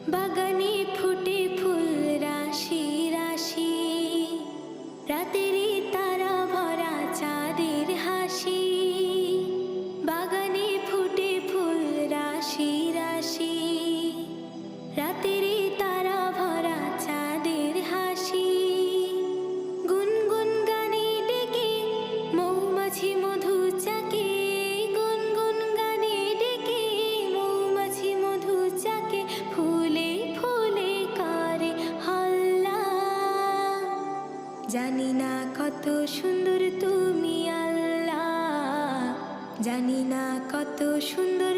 বাগানে ফুটে ফুল রাশি রাশি, রাতেরই তারা ভরা চাঁদের হাসি। বাগানে ফুটে ফুল রাশি রাশি, রাতেরই তারা ভরা চাঁদের হাসি। গুনগুন গানে ডেকে মৌমাছি মধু চাকে, গুনগুন গানে ডেকে মৌমাছি মধু চাকে। ফুলে ফুলে করে হল্লা, জানি না কত সুন্দর তুমি আল্লাহ, জানি না কত সুন্দর